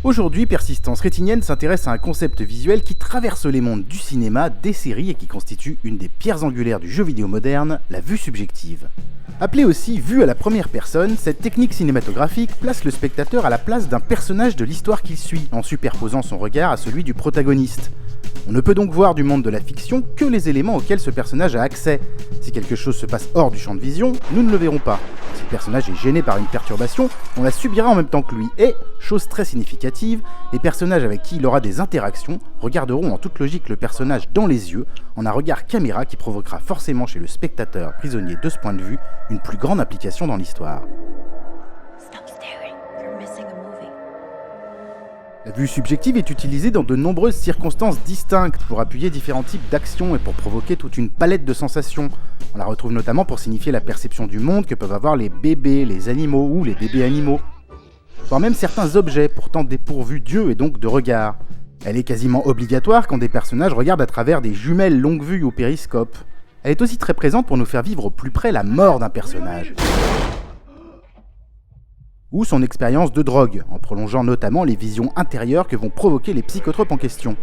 Aujourd'hui, Persistance rétinienne s'intéresse à un concept visuel qui traverse les mondes du cinéma, des séries et qui constitue une des pierres angulaires du jeu vidéo moderne, la vue subjective. Appelée aussi vue à la première personne, cette technique cinématographique place le spectateur à la place d'un personnage de l'histoire qu'il suit, en superposant son regard à celui du protagoniste. On ne peut donc voir du monde de la fiction que les éléments auxquels ce personnage a accès. Si quelque chose se passe hors du champ de vision, nous ne le verrons pas. Si le personnage est gêné par une perturbation, on la subira en même temps que lui. Et, chose très significative, les personnages avec qui il aura des interactions regarderont en toute logique le personnage dans les yeux, en un regard caméra qui provoquera forcément chez le spectateur prisonnier de ce point de vue une plus grande implication dans l'histoire. La vue subjective est utilisée dans de nombreuses circonstances distinctes pour appuyer différents types d'actions et pour provoquer toute une palette de sensations. On la retrouve notamment pour signifier la perception du monde que peuvent avoir les bébés, les animaux ou les bébés animaux, voire même certains objets pourtant dépourvus d'yeux et donc de regard. Elle est quasiment obligatoire quand des personnages regardent à travers des jumelles longue vue ou périscope. Elle est aussi très présente pour nous faire vivre au plus près la mort d'un personnage, ou son expérience de drogue, en prolongeant notamment les visions intérieures que vont provoquer les psychotropes en question.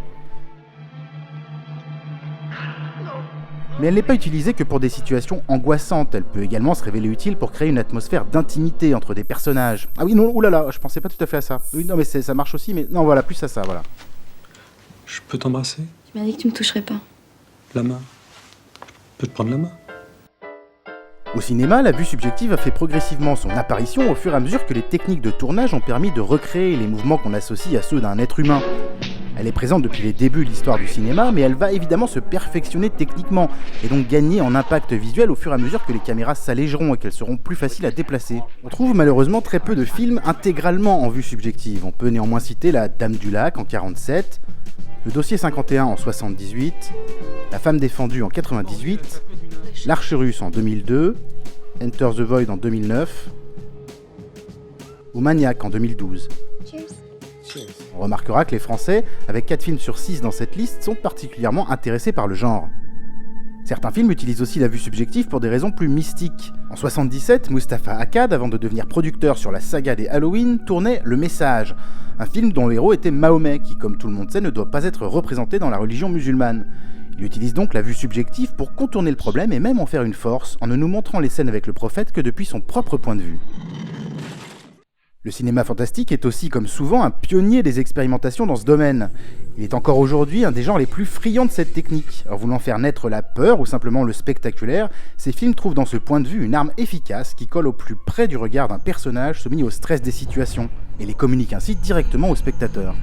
Mais elle n'est pas utilisée que pour des situations angoissantes, elle peut également se révéler utile pour créer une atmosphère d'intimité entre des personnages. Ah oui, non, oulala, je pensais pas tout à fait à ça. Oui, non, mais ça marche aussi, mais non, voilà, plus à ça, voilà. Je peux t'embrasser ? Tu m'as dit que tu me toucherais pas. La main. Je peux te prendre la main ? Au cinéma, la vue subjective a fait progressivement son apparition au fur et à mesure que les techniques de tournage ont permis de recréer les mouvements qu'on associe à ceux d'un être humain. Elle est présente depuis les débuts de l'histoire du cinéma, mais elle va évidemment se perfectionner techniquement, et donc gagner en impact visuel au fur et à mesure que les caméras s'allégeront et qu'elles seront plus faciles à déplacer. On trouve malheureusement très peu de films intégralement en vue subjective. On peut néanmoins citer La Dame du Lac en 1947, Le Dossier 51 en 1978, La Femme défendue en 1998, L'Arche russe en 2002, Enter the Void en 2009, ou Maniac en 2012. On remarquera que les Français, avec 4 films sur 6 dans cette liste, sont particulièrement intéressés par le genre. Certains films utilisent aussi la vue subjective pour des raisons plus mystiques. En 1977, Mustapha Akkad, avant de devenir producteur sur la saga des Halloween, tournait Le Message, un film dont le héros était Mahomet, qui, comme tout le monde sait, ne doit pas être représenté dans la religion musulmane. Il utilise donc la vue subjective pour contourner le problème et même en faire une force, en ne nous montrant les scènes avec le prophète que depuis son propre point de vue. Le cinéma fantastique est aussi, comme souvent, un pionnier des expérimentations dans ce domaine. Il est encore aujourd'hui un des genres les plus friands de cette technique. En voulant faire naître la peur ou simplement le spectaculaire, ces films trouvent dans ce point de vue une arme efficace qui colle au plus près du regard d'un personnage soumis au stress des situations, et les communique ainsi directement au spectateur.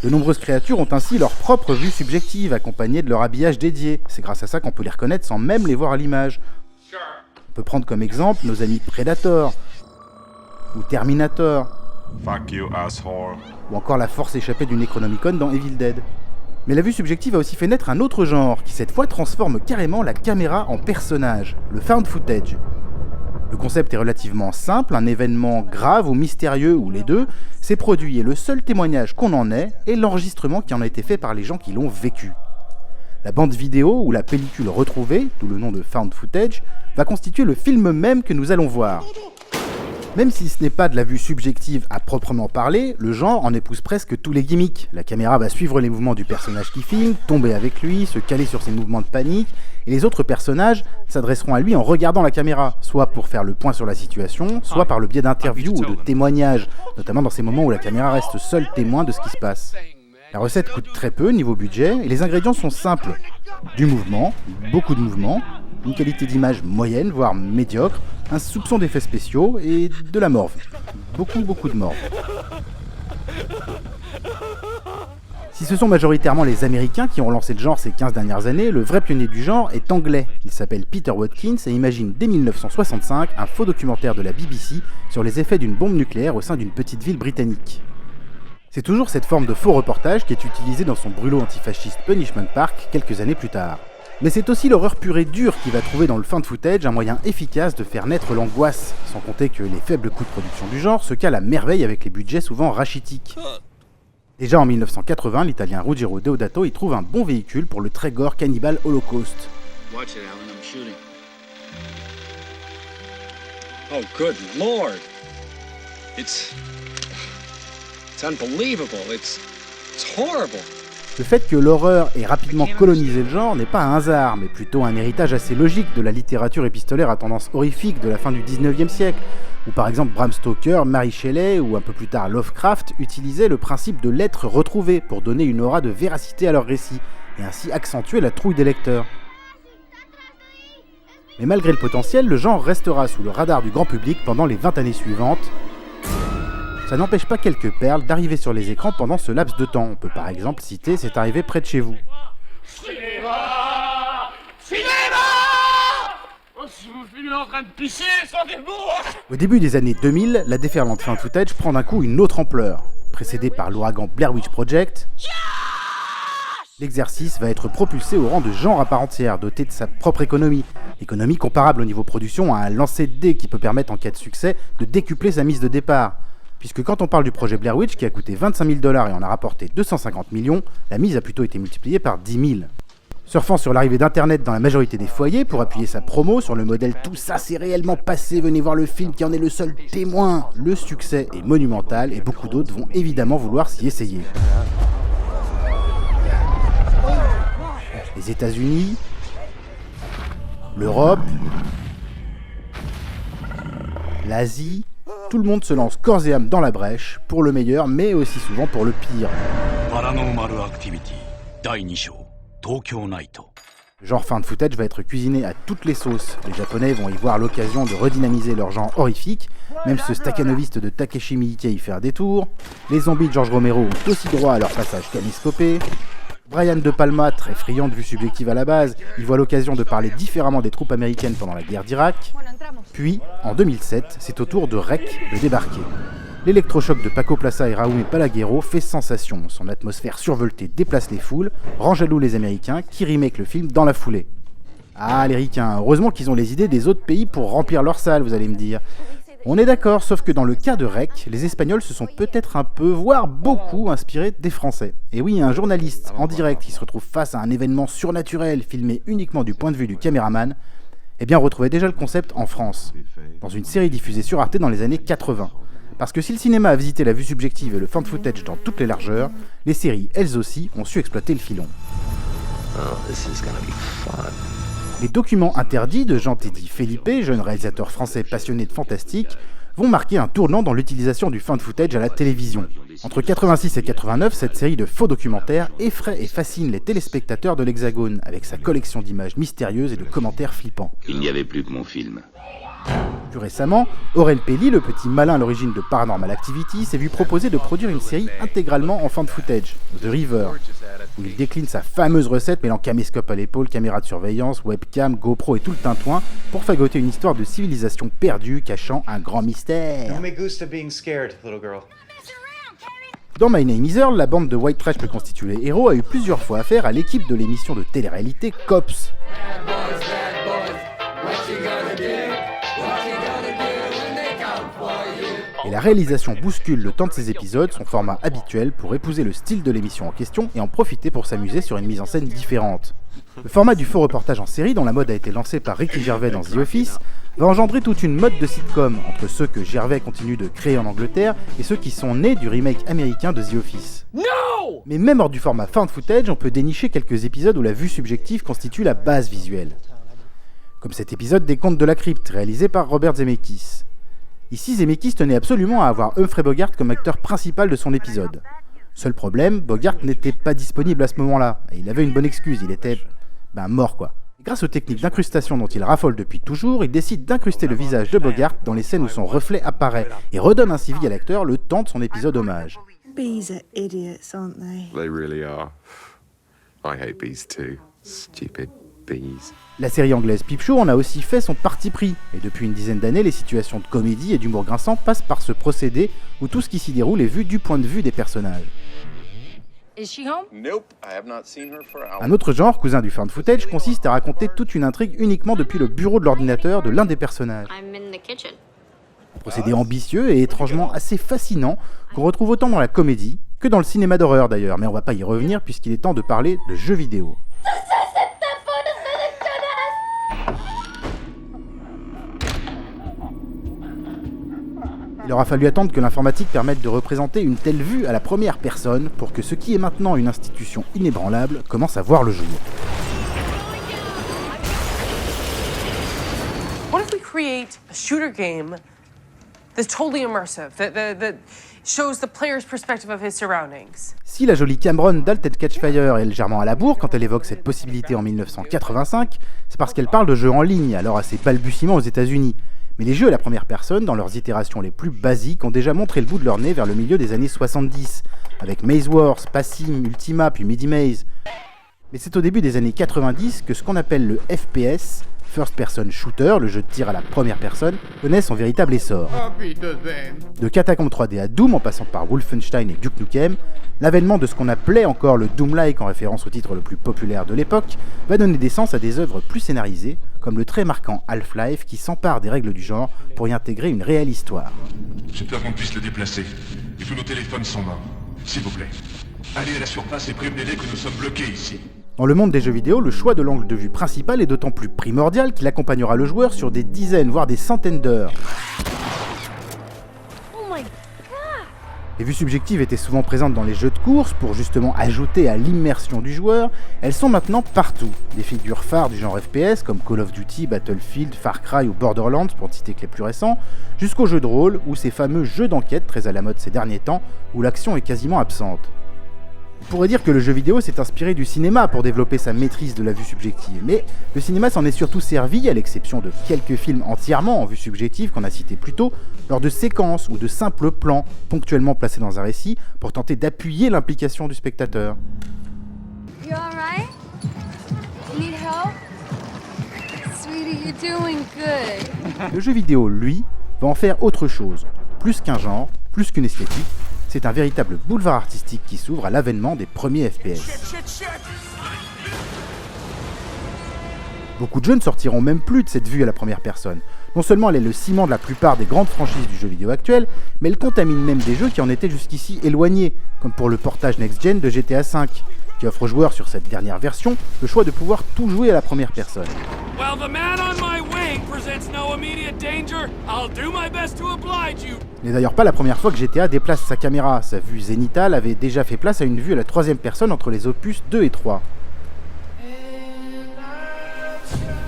De nombreuses créatures ont ainsi leur propre vue subjective, accompagnée de leur habillage dédié. C'est grâce à ça qu'on peut les reconnaître sans même les voir à l'image. On peut prendre comme exemple nos amis Predator, ou Terminator, Fuck you, asshole. ou encore la force échappée du Necronomicon dans Evil Dead. Mais la vue subjective a aussi fait naître un autre genre, qui cette fois transforme carrément la caméra en personnage, le found footage. Le concept est relativement simple, un événement grave ou mystérieux, ou les deux, s'est produit et le seul témoignage qu'on en ait est l'enregistrement qui en a été fait par les gens qui l'ont vécu. La bande vidéo ou la pellicule retrouvée, d'où le nom de found footage, va constituer le film même que nous allons voir. Même si ce n'est pas de la vue subjective à proprement parler, le genre en épouse presque tous les gimmicks. La caméra va suivre les mouvements du personnage qui filme, tomber avec lui, se caler sur ses mouvements de panique, et les autres personnages s'adresseront à lui en regardant la caméra, soit pour faire le point sur la situation, soit par le biais d'interviews ou de témoignages, notamment dans ces moments où la caméra reste seul témoin de ce qui se passe. La recette coûte très peu niveau budget, et les ingrédients sont simples. Du mouvement, beaucoup de mouvement, une qualité d'image moyenne, voire médiocre, un soupçon d'effets spéciaux et de la morve. Beaucoup de morve. Si ce sont majoritairement les Américains qui ont lancé le genre ces 15 dernières années, le vrai pionnier du genre est anglais. Il s'appelle Peter Watkins et imagine dès 1965 un faux documentaire de la BBC sur les effets d'une bombe nucléaire au sein d'une petite ville britannique. C'est toujours cette forme de faux reportage qui est utilisée dans son brûlot antifasciste Punishment Park quelques années plus tard. Mais c'est aussi l'horreur pure et dure qui va trouver dans le found footage un moyen efficace de faire naître l'angoisse, sans compter que les faibles coûts de production du genre se calent à merveille avec les budgets souvent rachitiques. Déjà en 1980, l'italien Ruggero Deodato y trouve un bon véhicule pour le très gore Cannibal Holocaust. Oh, good Lord. It's unbelievable. It's horrible. Le fait que l'horreur ait rapidement colonisé le genre n'est pas un hasard, mais plutôt un héritage assez logique de la littérature épistolaire à tendance horrifique de la fin du 19e siècle, où par exemple Bram Stoker, Mary Shelley ou un peu plus tard Lovecraft utilisaient le principe de l'être retrouvé pour donner une aura de véracité à leur récit, et ainsi accentuer la trouille des lecteurs. Mais malgré le potentiel, le genre restera sous le radar du grand public pendant les 20 années suivantes. Ça n'empêche pas quelques perles d'arriver sur les écrans pendant ce laps de temps. On peut par exemple citer C'est arrivé près de chez vous. Au début des années 2000, la déferlante found footage prend d'un coup une autre ampleur. Précédée par l'ouragan Blair Witch Project, l'exercice va être propulsé au rang de genre à part entière, doté de sa propre économie. Économie comparable au niveau production à un lancer de dés qui peut permettre en cas de succès de décupler sa mise de départ. Puisque quand on parle du projet Blair Witch qui a coûté 25 000 $ et en a rapporté 250 millions, la mise a plutôt été multipliée par 10 000. Surfant sur l'arrivée d'internet dans la majorité des foyers pour appuyer sa promo sur le modèle « tout ça c'est réellement passé, venez voir le film qui en est le seul témoin », le succès est monumental et beaucoup d'autres vont évidemment vouloir s'y essayer. Les États-Unis, l'Europe, l'Asie, tout le monde se lance corps et âme dans la brèche, pour le meilleur, mais aussi souvent pour le pire. Le genre found footage va être cuisiné à toutes les sauces. Les Japonais vont y voir l'occasion de redynamiser leur genre horrifique, même ce staccanoviste de Takeshi Miike y fait un détour. Les zombies de George Romero ont aussi droit à leur passage caméscopé. Brian De Palma, très friand de vue subjective à la base, y voit l'occasion de parler différemment des troupes américaines pendant la guerre d'Irak. Puis, en 2007, c'est au tour de REC de débarquer. L'électrochoc de Paco Plaça et Raúl Palaguero fait sensation. Son atmosphère survoltée déplace les foules, rend jaloux les Américains qui remake le film dans la foulée. Ah, les ricains, heureusement qu'ils ont les idées des autres pays pour remplir leurs salles, vous allez me dire. On est d'accord, sauf que dans le cas de REC, les Espagnols se sont peut-être un peu, voire beaucoup, inspirés des Français. Et oui, un journaliste en direct qui se retrouve face à un événement surnaturel filmé uniquement du point de vue du caméraman, eh bien retrouvait déjà le concept en France, dans une série diffusée sur Arte dans les années 80. Parce que si le cinéma a visité la vue subjective et le found footage dans toutes les largeurs, les séries, elles aussi, ont su exploiter le filon. Les documents interdits de Jean-Teddy Felipe, jeune réalisateur français passionné de fantastique, vont marquer un tournant dans l'utilisation du found footage à la télévision. Entre 86 et 89, cette série de faux documentaires effraie et fascine les téléspectateurs de l'Hexagone, avec sa collection d'images mystérieuses et de commentaires flippants. Il n'y avait plus que mon film. Plus récemment, Aurel Pelli, le petit malin à l'origine de Paranormal Activity, s'est vu proposer de produire une série intégralement en found footage, The River, où il décline sa fameuse recette mêlant caméscope à l'épaule, caméra de surveillance, webcam, GoPro et tout le tintouin pour fagoter une histoire de civilisation perdue cachant un grand mystère. Dans My Name is Earl, la bande de white trash que constituent les héros a eu plusieurs fois affaire à l'équipe de l'émission de télé-réalité Cops. Et la réalisation bouscule le temps de ces épisodes, son format habituel, pour épouser le style de l'émission en question et en profiter pour s'amuser sur une mise en scène différente. Le format du faux reportage en série, dont la mode a été lancée par Ricky Gervais dans The Office, va engendrer toute une mode de sitcom, entre ceux que Gervais continue de créer en Angleterre et ceux qui sont nés du remake américain de The Office. No! Mais même hors du format found footage, on peut dénicher quelques épisodes où la vue subjective constitue la base visuelle. Comme cet épisode des Contes de la Crypte, réalisé par Robert Zemeckis. Ici, Zemeckis tenait absolument à avoir Humphrey Bogart comme acteur principal de son épisode. Seul problème, Bogart n'était pas disponible à ce moment-là, et il avait une bonne excuse, il était... mort quoi. Grâce aux techniques d'incrustation dont il raffole depuis toujours, il décide d'incruster le visage de Bogart dans les scènes où son reflet apparaît, et redonne ainsi vie à l'acteur le temps de son épisode hommage. Bees are idiots, aren't they? They really are. I hate bees too. Stupid bees. La série anglaise Peep Show en a aussi fait son parti pris, et depuis une dizaine d'années, les situations de comédie et d'humour grinçant passent par ce procédé où tout ce qui s'y déroule est vu du point de vue des personnages. Is she home? Nope, I have not seen her for hours. Un autre genre, cousin du found footage, consiste à raconter toute une intrigue uniquement depuis le bureau de l'ordinateur de l'un des personnages. I'm in the kitchen. Un procédé ambitieux et étrangement assez fascinant qu'on retrouve autant dans la comédie que dans le cinéma d'horreur d'ailleurs, mais on va pas y revenir puisqu'il est temps de parler de jeux vidéo. Il aura fallu attendre que l'informatique permette de représenter une telle vue à la première personne pour que ce qui est maintenant une institution inébranlable commence à voir le jour. What if we create a shooter game that's totally immersive, that shows the player's perspective of his surroundings? Si la jolie Cameron d'Alted Catch Fire est légèrement à la bourre quand elle évoque cette possibilité en 1985, c'est parce qu'elle parle de jeux en ligne, alors à ses balbutiements aux États-Unis. Mais les jeux à la première personne, dans leurs itérations les plus basiques, ont déjà montré le bout de leur nez vers le milieu des années 70, avec Maze Wars, Passim, Ultima, puis Midi Maze. Mais c'est au début des années 90 que ce qu'on appelle le FPS, First Person Shooter, le jeu de tir à la première personne, connaît son véritable essor. De Catacomb 3D à Doom, en passant par Wolfenstein et Duke Nukem, l'avènement de ce qu'on appelait encore le Doom-like en référence au titre le plus populaire de l'époque, va donner naissance à des œuvres plus scénarisées, comme le très marquant Half-Life qui s'empare des règles du genre pour y intégrer une réelle histoire. J'ai peur qu'on puisse le déplacer, et tous nos téléphones sont morts. S'il vous plaît, allez à la surface et prévenez-les que nous sommes bloqués ici. Dans le monde des jeux vidéo, le choix de l'angle de vue principal est d'autant plus primordial qu'il accompagnera le joueur sur des dizaines, voire des centaines d'heures. Les vues subjectives étaient souvent présentes dans les jeux de course pour justement ajouter à l'immersion du joueur. Elles sont maintenant partout. Des figures phares du genre FPS comme Call of Duty, Battlefield, Far Cry ou Borderlands pour ne citer que les plus récents, jusqu'aux jeux de rôle ou ces fameux jeux d'enquête très à la mode ces derniers temps où l'action est quasiment absente. On pourrait dire que le jeu vidéo s'est inspiré du cinéma pour développer sa maîtrise de la vue subjective, mais le cinéma s'en est surtout servi, à l'exception de quelques films entièrement en vue subjective qu'on a cités plus tôt, lors de séquences ou de simples plans ponctuellement placés dans un récit pour tenter d'appuyer l'implication du spectateur. You alright? Need help? Sweetie, you're doing good. Le jeu vidéo, lui, va en faire autre chose, plus qu'un genre, plus qu'une esthétique. C'est un véritable boulevard artistique qui s'ouvre à l'avènement des premiers FPS. Beaucoup de jeux ne sortiront même plus de cette vue à la première personne. Non seulement elle est le ciment de la plupart des grandes franchises du jeu vidéo actuel, mais elle contamine même des jeux qui en étaient jusqu'ici éloignés, comme pour le portage next-gen de GTA V, qui offre aux joueurs sur cette dernière version le choix de pouvoir tout jouer à la première personne. Well, the man on my wing presents no immediate danger. I'll do my best to oblige you. Ce n'est d'ailleurs pas la première fois que GTA déplace sa caméra. Sa vue zénithale avait déjà fait place à une vue à la troisième personne entre les opus 2 et 3.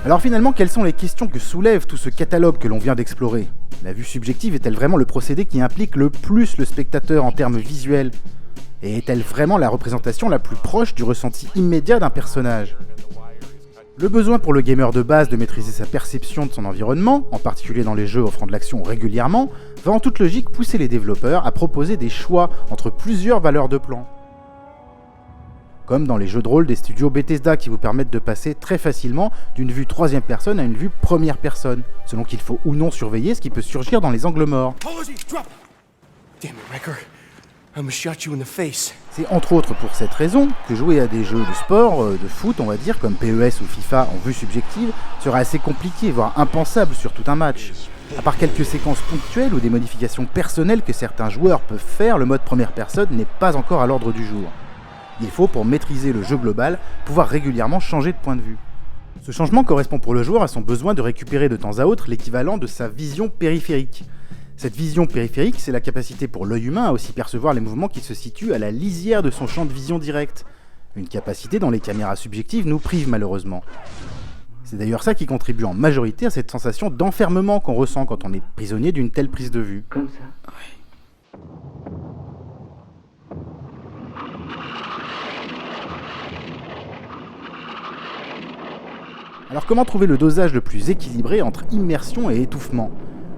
Alors finalement, quelles sont les questions que soulève tout ce catalogue que l'on vient d'explorer? La vue subjective est-elle vraiment le procédé qui implique le plus le spectateur en termes visuels? Et est-elle vraiment la représentation la plus proche du ressenti immédiat d'un personnage? Le besoin pour le gamer de base de maîtriser sa perception de son environnement, en particulier dans les jeux offrant de l'action régulièrement, va en toute logique pousser les développeurs à proposer des choix entre plusieurs valeurs de plan. Comme dans les jeux de rôle des studios Bethesda qui vous permettent de passer très facilement d'une vue troisième personne à une vue première personne, selon qu'il faut ou non surveiller ce qui peut surgir dans les angles morts. C'est entre autres pour cette raison que jouer à des jeux de sport, de foot on va dire, comme PES ou FIFA en vue subjective, sera assez compliqué, voire impensable sur tout un match. À part quelques séquences ponctuelles ou des modifications personnelles que certains joueurs peuvent faire, le mode première personne n'est pas encore à l'ordre du jour. Il faut, pour maîtriser le jeu global, pouvoir régulièrement changer de point de vue. Ce changement correspond pour le joueur à son besoin de récupérer de temps à autre l'équivalent de sa vision périphérique. Cette vision périphérique, c'est la capacité pour l'œil humain à aussi percevoir les mouvements qui se situent à la lisière de son champ de vision direct. Une capacité dont les caméras subjectives nous privent malheureusement. C'est d'ailleurs ça qui contribue en majorité à cette sensation d'enfermement qu'on ressent quand on est prisonnier d'une telle prise de vue. Comme ça. Oui. Alors comment trouver le dosage le plus équilibré entre immersion et étouffement?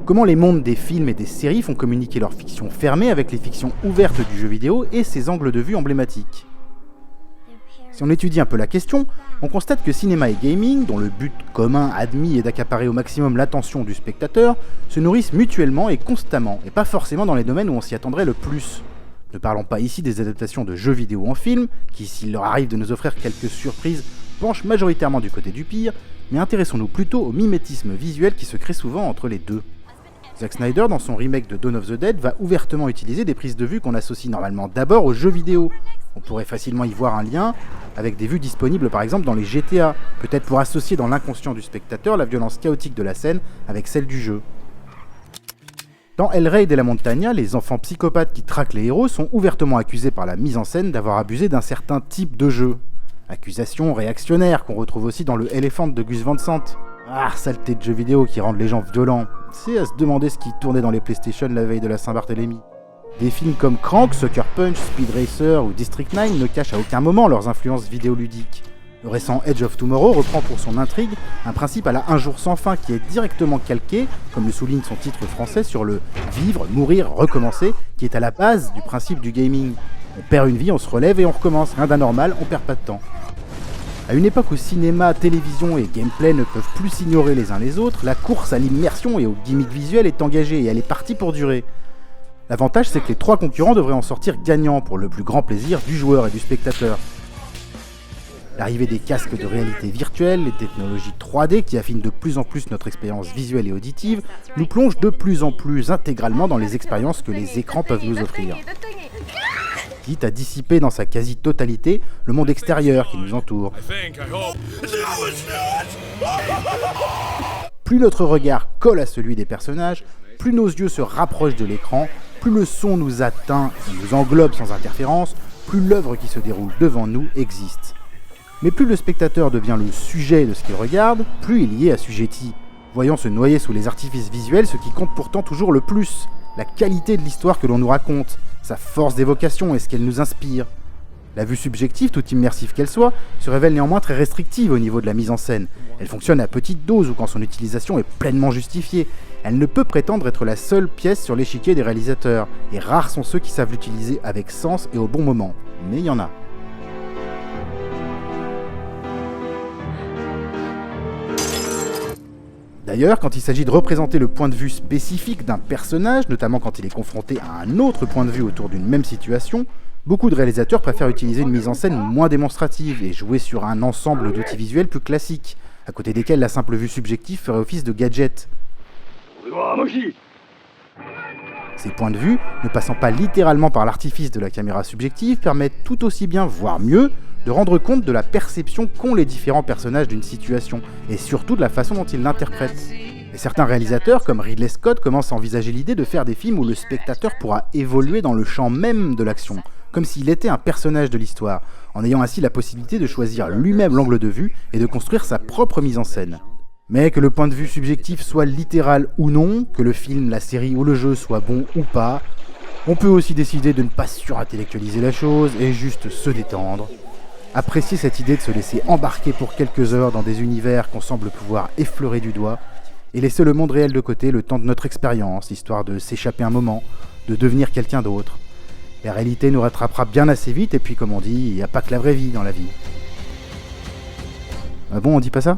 Comment les mondes des films et des séries font communiquer leur fiction fermée avec les fictions ouvertes du jeu vidéo et ses angles de vue emblématiques? Si on étudie un peu la question, on constate que cinéma et gaming, dont le but commun admis est d'accaparer au maximum l'attention du spectateur, se nourrissent mutuellement et constamment, et pas forcément dans les domaines où on s'y attendrait le plus. Ne parlons pas ici des adaptations de jeux vidéo en film, qui, s'il leur arrive de nous offrir quelques surprises, penchent majoritairement du côté du pire, mais intéressons-nous plutôt au mimétisme visuel qui se crée souvent entre les deux. Zack Snyder, dans son remake de Dawn of the Dead, va ouvertement utiliser des prises de vue qu'on associe normalement d'abord aux jeux vidéo. On pourrait facilement y voir un lien avec des vues disponibles par exemple dans les GTA, peut-être pour associer dans l'inconscient du spectateur la violence chaotique de la scène avec celle du jeu. Dans El Rey de la Montaña, les enfants psychopathes qui traquent les héros sont ouvertement accusés par la mise en scène d'avoir abusé d'un certain type de jeu. Accusation réactionnaire qu'on retrouve aussi dans le Elephant de Gus Van Sant. Ah, saleté de jeux vidéo qui rendent les gens violents. C'est à se demander ce qui tournait dans les PlayStation la veille de la Saint-Barthélemy. Des films comme Crank, Sucker Punch, Speed Racer ou District 9 ne cachent à aucun moment leurs influences vidéoludiques. Le récent Edge of Tomorrow reprend pour son intrigue un principe à la Un jour sans fin qui est directement calqué, comme le souligne son titre français, sur le « vivre, mourir, recommencer » qui est à la base du principe du gaming. On perd une vie, on se relève et on recommence, rien d'anormal, on perd pas de temps. À une époque où cinéma, télévision et gameplay ne peuvent plus s'ignorer les uns les autres, la course à l'immersion et au gimmick visuel est engagée et elle est partie pour durer. L'avantage, c'est que les 3 concurrents devraient en sortir gagnants pour le plus grand plaisir du joueur et du spectateur. L'arrivée des casques de réalité virtuelle, les technologies 3D qui affinent de plus en plus notre expérience visuelle et auditive, nous plongent de plus en plus intégralement dans les expériences que les écrans peuvent nous offrir. Quitte à dissiper dans sa quasi-totalité le monde extérieur qui nous entoure. Plus notre regard colle à celui des personnages, plus nos yeux se rapprochent de l'écran, plus le son nous atteint et nous englobe sans interférence, plus l'œuvre qui se déroule devant nous existe. Mais plus le spectateur devient le sujet de ce qu'il regarde, plus il y est assujetti, voyant se noyer sous les artifices visuels ce qui compte pourtant toujours le plus, la qualité de l'histoire que l'on nous raconte, sa force d'évocation et ce qu'elle nous inspire. La vue subjective, toute immersive qu'elle soit, se révèle néanmoins très restrictive au niveau de la mise en scène. Elle fonctionne à petite dose ou quand son utilisation est pleinement justifiée. Elle ne peut prétendre être la seule pièce sur l'échiquier des réalisateurs, et rares sont ceux qui savent l'utiliser avec sens et au bon moment. Mais il y en a. D'ailleurs, quand il s'agit de représenter le point de vue spécifique d'un personnage, notamment quand il est confronté à un autre point de vue autour d'une même situation, beaucoup de réalisateurs préfèrent utiliser une mise en scène moins démonstrative et jouer sur un ensemble d'outils visuels plus classiques, à côté desquels la simple vue subjective ferait office de gadget. Ces points de vue, ne passant pas littéralement par l'artifice de la caméra subjective, permettent tout aussi bien, voire mieux, de rendre compte de la perception qu'ont les différents personnages d'une situation, et surtout de la façon dont ils l'interprètent. Et certains réalisateurs, comme Ridley Scott, commencent à envisager l'idée de faire des films où le spectateur pourra évoluer dans le champ même de l'action, comme s'il était un personnage de l'histoire, en ayant ainsi la possibilité de choisir lui-même l'angle de vue et de construire sa propre mise en scène. Mais que le point de vue subjectif soit littéral ou non, que le film, la série ou le jeu soit bon ou pas, on peut aussi décider de ne pas surintellectualiser la chose et juste se détendre. Apprécier cette idée de se laisser embarquer pour quelques heures dans des univers qu'on semble pouvoir effleurer du doigt, et laisser le monde réel de côté le temps de notre expérience, histoire de s'échapper un moment, de devenir quelqu'un d'autre. La réalité nous rattrapera bien assez vite, et puis comme on dit, il n'y a pas que la vraie vie dans la vie. Ah bon, on dit pas ça ?